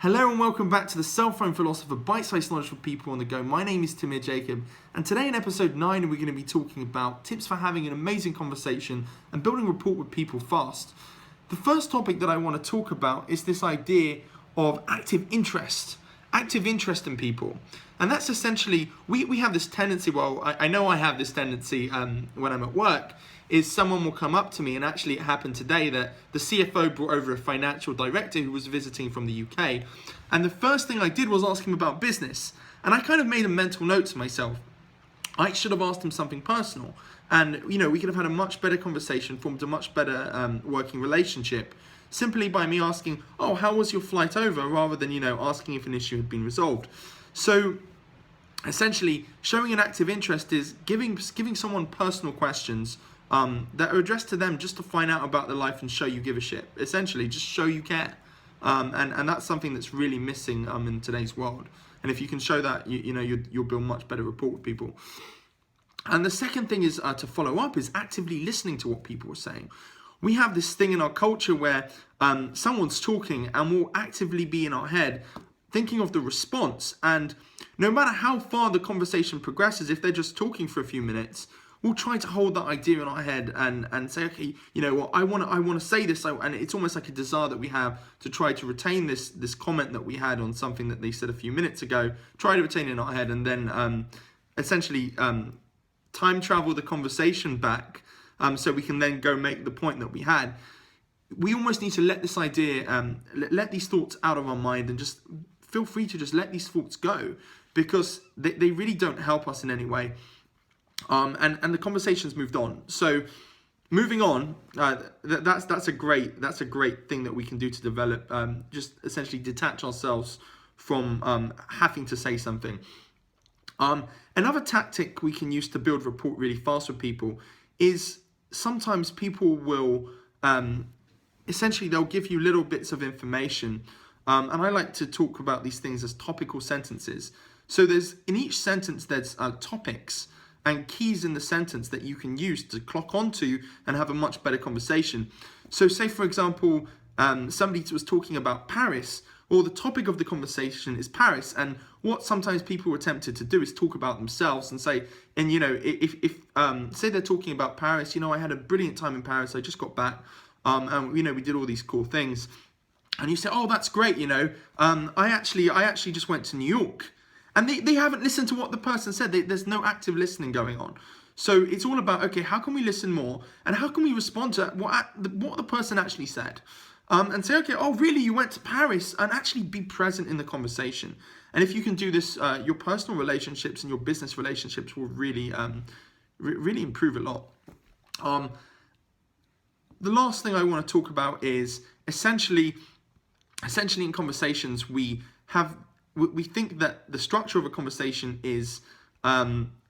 Hello and welcome back to the Cellphone Philosopher, bite-sized knowledge for people on the go. My name is Timir Jacob, and today in episode 9 we're going to be talking about tips for having an amazing conversation and building rapport with people fast. The first topic that I want to talk about is this idea of active interest in people. And that's essentially, we have this tendency, I know I have this tendency when I'm at work, is someone will come up to me, and actually it happened today that the CFO brought over a financial director who was visiting from the UK, and the first thing I did was ask him about business, and I kind of made a mental note to myself. I should have asked him something personal, and we could have had a much better conversation, formed a much better working relationship, simply by me asking, oh, how was your flight over, rather than asking if an issue had been resolved. So essentially, showing an active interest is giving someone personal questions that are addressed to them, just to find out about their life and show you give a shit. Essentially, just show you care, and that's something that's really missing in today's world. And if you can show that, you'll build much better rapport with people. And the second thing is to follow up is actively listening to what people are saying. We have this thing in our culture where someone's talking and we'll actively be in our head thinking of the response, and no matter how far the conversation progresses, if they're just talking for a few minutes, we'll try to hold that idea in our head and say, okay, I want to say this, and it's almost like a desire that we have to try to retain this comment that we had on something that they said a few minutes ago, try to retain it in our head, and then essentially time travel the conversation back, so we can then go make the point that we had. We almost need to let this idea, let these thoughts out of our mind, and just feel free to just let these thoughts go, because they really don't help us in any way. And the conversation's moved on. So moving on, that's a great thing that we can do to develop, just essentially detach ourselves from having to say something. Another tactic we can use to build rapport really fast with people is sometimes people will essentially they'll give you little bits of information, and I like to talk about these things as topical sentences. So in each sentence there's topics and keys in the sentence that you can use to clock onto and have a much better conversation. So say, for example, somebody was talking about Paris, or the topic of the conversation is Paris, and what sometimes people are tempted to do is talk about themselves and say, and if say they're talking about Paris, I had a brilliant time in Paris, I just got back, and we did all these cool things, and you say, oh, that's great, I actually just went to New York. And they haven't listened to what the person said. There's no active listening going on. So it's all about, okay, how can we listen more? And how can we respond to what the person actually said? And say, okay, oh, really, you went to Paris? And actually be present in the conversation. And if you can do this, your personal relationships and your business relationships will really, really improve a lot. The last thing I want to talk about is essentially in conversations, we think that the structure of a conversation is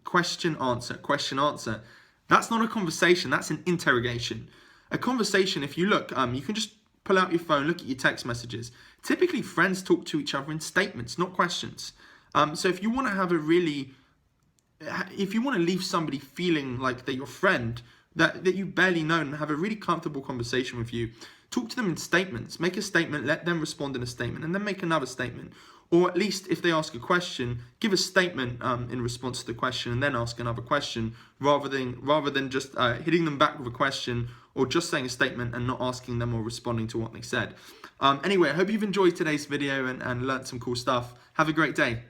question, answer. That's not a conversation, that's an interrogation. A conversation, if you look, you can just pull out your phone, look at your text messages. Typically, friends talk to each other in statements, not questions. So if you want to leave somebody feeling like they're your friend, that you barely know, and have a really comfortable conversation with you, talk to them in statements. Make a statement, let them respond in a statement, and then make another statement. Or at least if they ask a question, give a statement in response to the question, and then ask another question, rather than just hitting them back with a question, or just saying a statement and not asking them or responding to what they said. Anyway, I hope you've enjoyed today's video and learnt some cool stuff. Have a great day.